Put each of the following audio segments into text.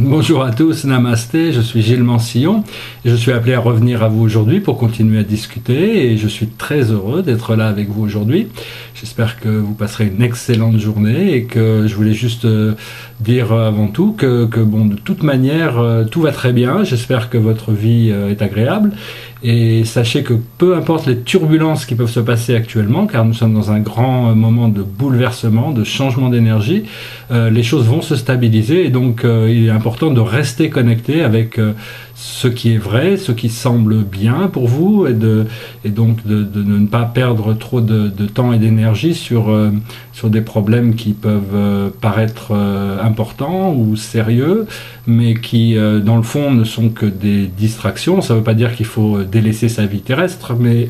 Bonjour à tous, namasté, je suis Gilles Mansillon et je suis appelé à revenir à vous aujourd'hui pour continuer à discuter et je suis très heureux d'être là avec vous aujourd'hui. J'espère que vous passerez une excellente journée et que je voulais juste dire avant tout que bon, de toute manière, tout va très bien. J'espère que votre vie est agréable et sachez que peu importe les turbulences qui peuvent se passer actuellement, car nous sommes dans un grand moment de bouleversement, de changement d'énergie, les choses vont se stabiliser et donc il est important de rester connecté avec ce qui est vrai, ce qui semble bien pour vous et donc de ne pas perdre trop de temps et d'énergie sur des problèmes qui peuvent paraître importants ou sérieux, mais qui dans le fond ne sont que des distractions. Ça ne veut pas dire qu'il faut délaisser sa vie terrestre, mais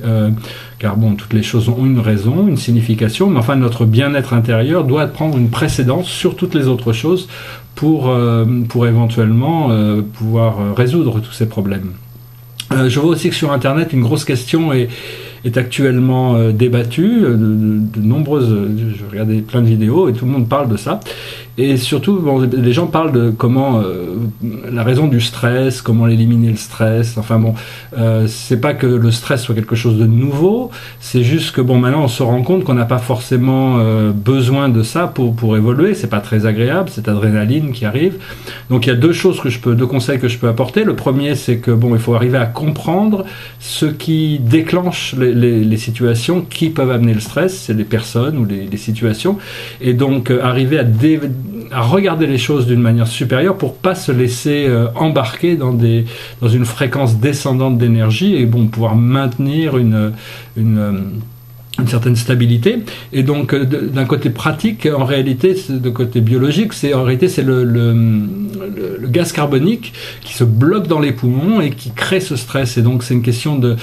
car bon, toutes les choses ont une raison, une signification, mais enfin notre bien-être intérieur doit prendre une précédence sur toutes les autres choses pour éventuellement pouvoir résoudre tous ces problèmes. Je vois aussi que sur Internet, une grosse question est actuellement débattue. De nombreuses, je regardais plein de vidéos et tout le monde parle de ça. Et surtout, bon, les gens parlent de comment la raison du stress, comment éliminer le stress. Enfin bon, c'est pas que le stress soit quelque chose de nouveau, c'est juste que bon, maintenant on se rend compte qu'on n'a pas forcément besoin de ça pour évoluer. C'est pas très agréable, cette adrénaline qui arrive. Donc il y a deux conseils que je peux apporter. Le premier, c'est que bon, il faut arriver à comprendre ce qui déclenche les situations qui peuvent amener le stress. C'est les personnes ou les situations, et donc arriver à regarder les choses d'une manière supérieure pour pas se laisser embarquer dans une fréquence descendante d'énergie et bon, pouvoir maintenir une certaine stabilité. Et donc d'un côté pratique, en réalité, de côté biologique, c'est le gaz carbonique qui se bloque dans les poumons et qui crée ce stress. Et donc c'est une question de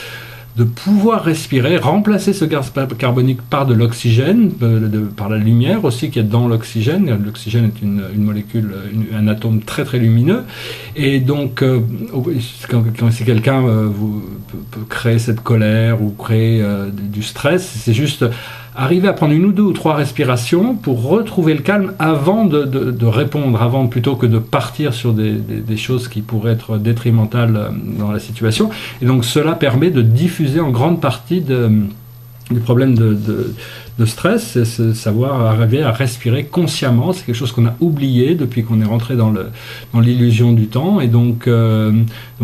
pouvoir respirer, remplacer ce gaz carbonique par de l'oxygène, par la lumière aussi qui est dans l'oxygène. L'oxygène est une molécule, un atome très très lumineux. Et donc, si quelqu'un peut créer cette colère ou créer du stress, c'est juste arriver à prendre une ou deux ou trois respirations pour retrouver le calme avant de répondre, plutôt que de partir sur des choses qui pourraient être détrimentales dans la situation. Et donc cela permet de diffuser en grande partie des problèmes de stress, c'est savoir arriver à respirer consciemment. C'est quelque chose qu'on a oublié depuis qu'on est rentré dans l'illusion du temps, et donc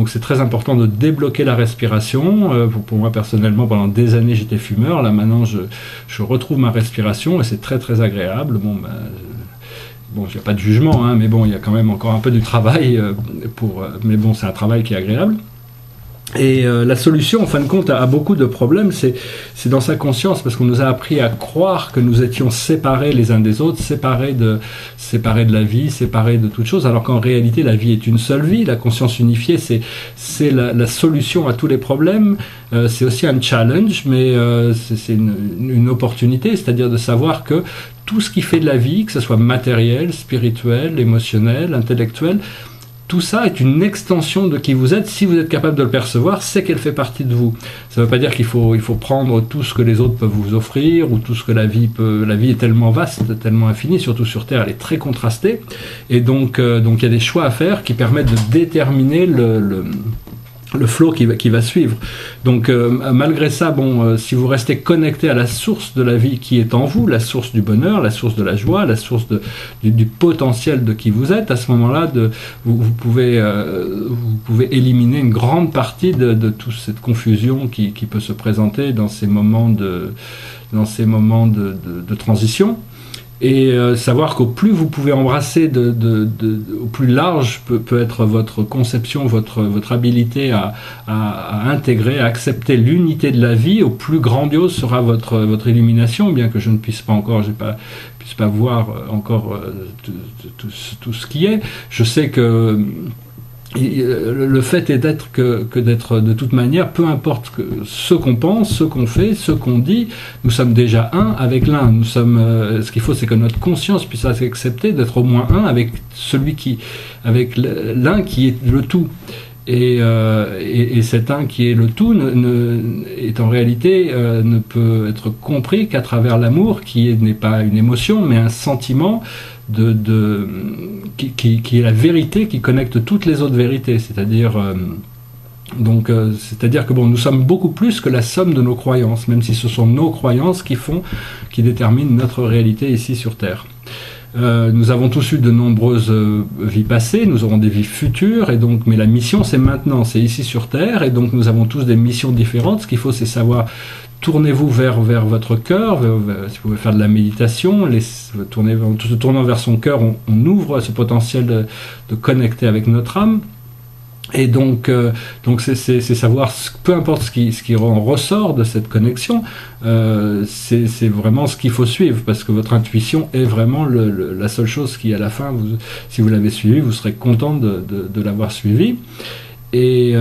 c'est très important de débloquer la respiration. Pour moi personnellement, pendant des années j'étais fumeur, là maintenant je retrouve ma respiration et c'est très très agréable. Bon, il n'y a pas de jugement, hein, mais bon, il y a quand même encore un peu du travail mais bon, c'est un travail qui est agréable. Et la solution, en fin de compte, à beaucoup de problèmes, c'est dans sa conscience, parce qu'on nous a appris à croire que nous étions séparés les uns des autres, séparés de la vie, séparés de toute chose, alors qu'en réalité, la vie est une seule vie. La conscience unifiée, c'est la solution à tous les problèmes. C'est aussi un challenge, mais c'est une opportunité, c'est-à-dire de savoir que tout ce qui fait de la vie, que ce soit matériel, spirituel, émotionnel, intellectuel, tout ça est une extension de qui vous êtes. Si vous êtes capable de le percevoir, c'est qu'elle fait partie de vous. Ça ne veut pas dire qu'il faut prendre tout ce que les autres peuvent vous offrir ou tout ce que la vie peut. La vie est tellement vaste, tellement infinie, surtout sur Terre, elle est très contrastée. Et donc il y a des choix à faire qui permettent de déterminer le flow qui va suivre. Donc malgré ça, bon, si vous restez connecté à la source de la vie qui est en vous, la source du bonheur, la source de la joie, la source du potentiel de qui vous êtes, à ce moment-là, vous pouvez éliminer une grande partie de toute cette confusion qui peut se présenter dans ces moments de transition. Et savoir qu'au plus vous pouvez embrasser, au plus large peut être votre conception, votre habilité à intégrer, à accepter l'unité de la vie, au plus grandiose sera votre illumination, bien que je ne puisse pas voir encore tout ce qui est. Je sais que le fait est d'être de toute manière, peu importe ce qu'on pense, ce qu'on fait, ce qu'on dit, nous sommes déjà un avec l'un. Ce qu'il faut, c'est que notre conscience puisse accepter d'être au moins un avec avec l'un qui est le tout. Et cet un qui est le tout est en réalité ne peut être compris qu'à travers l'amour, qui n'est pas une émotion mais un sentiment qui est la vérité qui connecte toutes les autres vérités, c'est-à-dire c'est-à-dire que bon, nous sommes beaucoup plus que la somme de nos croyances, même si ce sont nos croyances qui déterminent notre réalité ici sur Terre. Nous avons tous eu de nombreuses vies passées, nous aurons des vies futures, et donc, mais la mission c'est maintenant, c'est ici sur Terre, et donc nous avons tous des missions différentes. Ce qu'il faut, c'est savoir, tournez-vous vers votre cœur, si vous pouvez faire de la méditation, en se tournant vers son cœur, on ouvre ce potentiel de connecter avec notre âme. Et donc c'est savoir, peu importe ce qui en ressort de cette connexion, c'est vraiment ce qu'il faut suivre, parce que votre intuition est vraiment la seule chose qui, à la fin, si vous l'avez suivi, vous serez content de l'avoir suivi. Et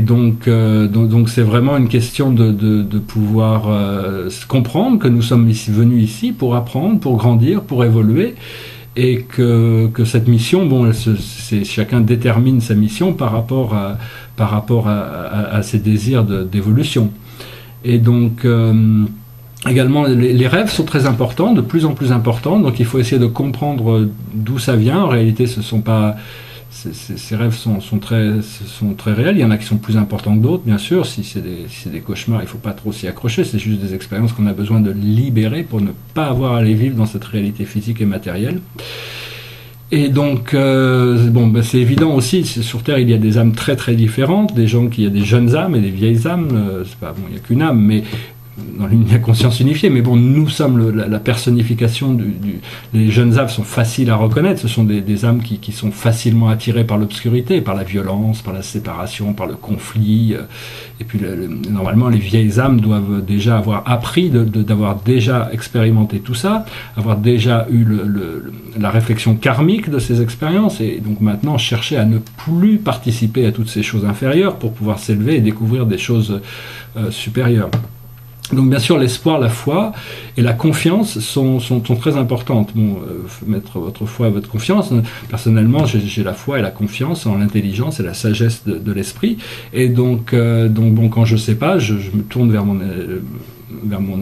donc c'est vraiment une question de pouvoir comprendre que nous sommes venus ici pour apprendre, pour grandir, pour évoluer. Et que cette mission, bon, chacun détermine sa mission par rapport à ses désirs d'évolution. Et donc, également, les rêves sont très importants, de plus en plus importants, donc il faut essayer de comprendre d'où ça vient. En réalité, ces rêves sont très réels. Il y en a qui sont plus importants que d'autres, bien sûr. Si c'est des cauchemars, il ne faut pas trop s'y accrocher. C'est juste des expériences qu'on a besoin de libérer pour ne pas avoir à les vivre dans cette réalité physique et matérielle. Et donc, c'est évident aussi, sur Terre, il y a des âmes très très différentes. Il y a des jeunes âmes et des vieilles âmes. Il n'y a qu'une âme, mais dans la conscience unifiée, mais bon, nous sommes la personnification les jeunes âmes sont faciles à reconnaître, ce sont des âmes qui sont facilement attirées par l'obscurité, par la violence, par la séparation, par le conflit, et puis normalement les vieilles âmes doivent déjà avoir appris, d'avoir déjà expérimenté tout ça, avoir déjà eu la réflexion karmique de ces expériences, et donc maintenant chercher à ne plus participer à toutes ces choses inférieures pour pouvoir s'élever et découvrir des choses supérieures. Donc bien sûr, l'espoir, la foi et la confiance sont très importantes. Bon, mettre votre foi et votre confiance. Personnellement, j'ai la foi et la confiance en l'intelligence et la sagesse de l'esprit. Et donc bon, quand je sais pas, je me tourne vers mon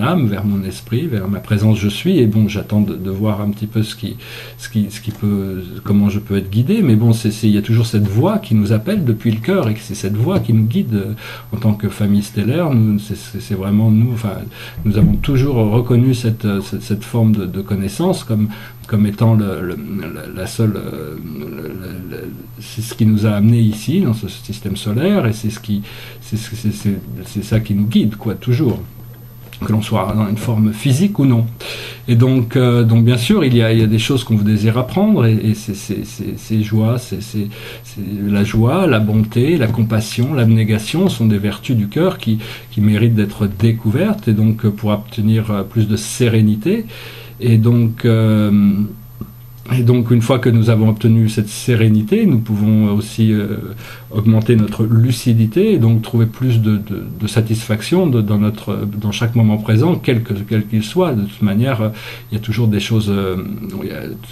âme, vers mon esprit, vers ma présence je suis, et bon, j'attends de voir un petit peu comment je peux être guidé, mais bon, il y a toujours cette voix qui nous appelle depuis le cœur, et c'est cette voix qui nous guide en tant que famille stellaire. C'est vraiment nous avons toujours reconnu cette forme de connaissance comme étant la seule, c'est ce qui nous a amené ici dans ce système solaire, et c'est ça qui nous guide, quoi, toujours, que l'on soit dans une forme physique ou non. Et donc bien sûr, il y a des choses qu'on désire apprendre, et ces joies, c'est la joie, la bonté, la compassion, l'abnégation sont des vertus du cœur qui méritent d'être découvertes, et donc pour obtenir plus de sérénité. Et donc une fois que nous avons obtenu cette sérénité, nous pouvons aussi augmenter notre lucidité, et donc trouver plus de satisfaction dans chaque moment présent, quel qu'il soit. De toute manière, il y a toujours des choses,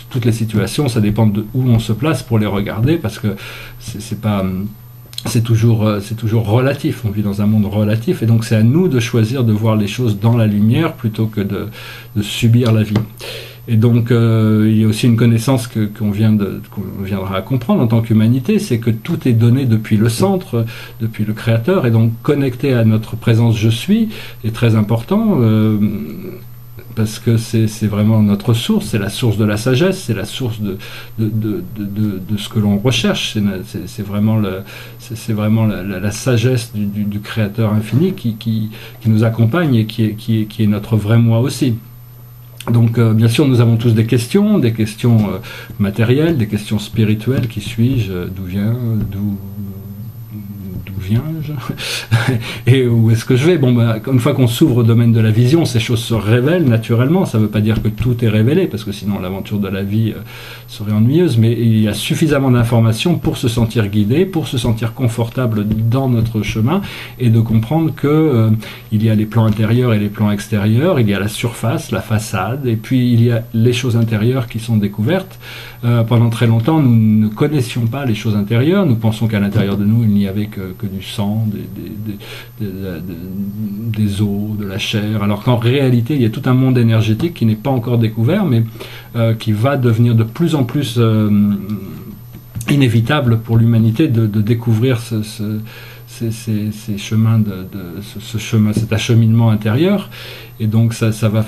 toutes les situations, ça dépend de où on se place pour les regarder, parce que c'est toujours relatif, on vit dans un monde relatif, et donc c'est à nous de choisir de voir les choses dans la lumière plutôt que de subir la vie. Et donc il y a aussi une connaissance qu'on viendra à comprendre en tant qu'humanité, c'est que tout est donné depuis le centre, depuis le Créateur, et donc connecté à notre présence je suis est très important, parce que c'est vraiment notre source, c'est la source de la sagesse, c'est la source de ce que l'on recherche, c'est vraiment la sagesse du Créateur infini qui nous accompagne, et qui est notre vrai moi aussi. Donc bien sûr, nous avons tous des questions matérielles, des questions spirituelles. Qui suis-je? D'où viens-je? Et où est-ce que je vais? Bon, une fois qu'on s'ouvre au domaine de la vision, ces choses se révèlent naturellement. Ça ne veut pas dire que tout est révélé, parce que sinon l'aventure de la vie serait ennuyeuse, mais il y a suffisamment d'informations pour se sentir guidé, pour se sentir confortable dans notre chemin, et de comprendre que il y a les plans intérieurs et les plans extérieurs, il y a la surface, la façade, et puis il y a les choses intérieures qui sont découvertes. Pendant très longtemps, nous ne connaissions pas les choses intérieures, nous pensions qu'à l'intérieur de nous, il n'y avait que du du sang, des os, de la chair, alors qu'en réalité il y a tout un monde énergétique qui n'est pas encore découvert, mais qui va devenir de plus en plus inévitable pour l'humanité de découvrir ces chemins cet acheminement intérieur. Et donc ça va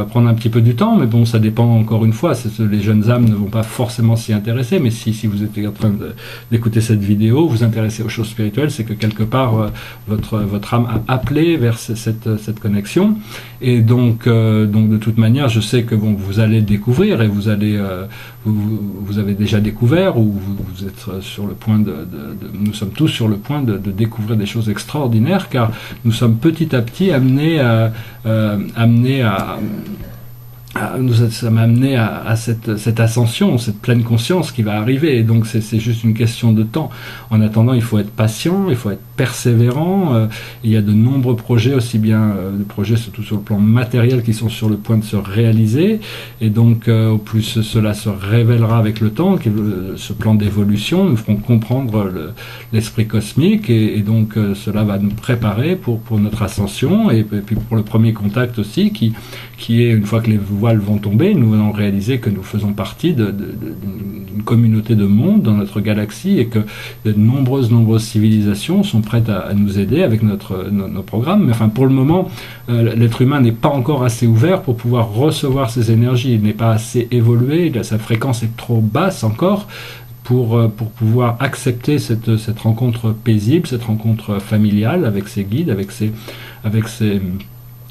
prendre un petit peu du temps, mais bon, ça dépend encore une fois. Les jeunes âmes ne vont pas forcément s'y intéresser, mais si vous êtes en train d'écouter cette vidéo, vous intéressez aux choses spirituelles, c'est que quelque part votre âme a appelé vers cette connexion. Et donc de toute manière, je sais que bon, vous allez le découvrir, et vous avez déjà découvert, ou vous êtes sur le point nous sommes tous sur le point de découvrir des choses extraordinaires, car nous sommes petit à petit amenés ça m'a amené à cette ascension, cette pleine conscience qui va arriver. Et donc c'est juste une question de temps. En attendant, il faut être patient, il faut être persévérant. Il y a de nombreux projets, aussi bien des projets surtout sur le plan matériel, qui sont sur le point de se réaliser. Et donc au plus cela se révélera avec le temps, ce plan d'évolution nous feront comprendre l'esprit cosmique, et donc cela va nous préparer pour notre ascension, et puis pour le premier contact aussi, qui est, une fois que les voiles vont tomber, nous allons réaliser que nous faisons partie d'une communauté de monde dans notre galaxie, et que de nombreuses civilisations sont prêtes à nous aider avec nos programmes. Mais enfin, pour le moment, l'être humain n'est pas encore assez ouvert pour pouvoir recevoir ces énergies. Il n'est pas assez évolué, sa fréquence est trop basse encore pour pouvoir accepter cette rencontre paisible, cette rencontre familiale avec ses guides, avec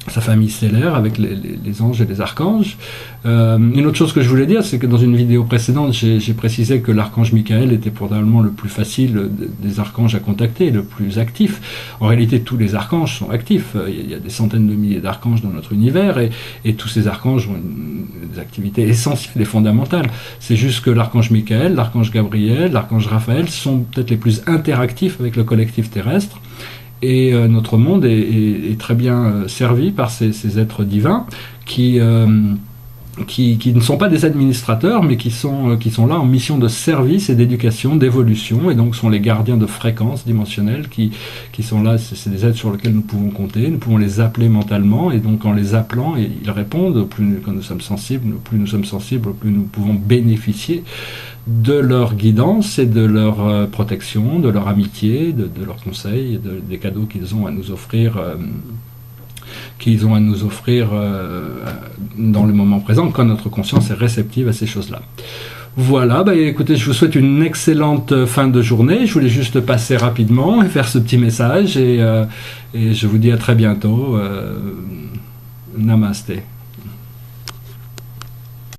sa famille stellaire, avec les anges et les archanges. Une autre chose que je voulais dire, c'est que dans une vidéo précédente, j'ai précisé que l'archange Michael était probablement le plus facile des archanges à contacter, le plus actif. En réalité, tous les archanges sont actifs. Il y a des centaines de milliers d'archanges dans notre univers, et tous ces archanges ont des activités essentielles et fondamentales. C'est juste que l'archange Michael, l'archange Gabriel, l'archange Raphaël sont peut-être les plus interactifs avec le collectif terrestre. Et notre monde est très bien servi par ces êtres divins qui ne sont pas des administrateurs, mais qui sont là en mission de service et d'éducation, d'évolution, et donc sont les gardiens de fréquences dimensionnelles qui sont là. C'est des êtres sur lesquels nous pouvons compter, nous pouvons les appeler mentalement, et donc en les appelant, ils répondent. Quand nous sommes sensibles, plus nous pouvons bénéficier de leur guidance et de leur protection, de leur amitié, de leurs conseils, des cadeaux qu'ils ont à nous offrir dans le moment présent, quand notre conscience est réceptive à ces choses-là. Voilà, écoutez, je vous souhaite une excellente fin de journée. Je voulais juste passer rapidement et faire ce petit message, et je vous dis à très bientôt. Namasté.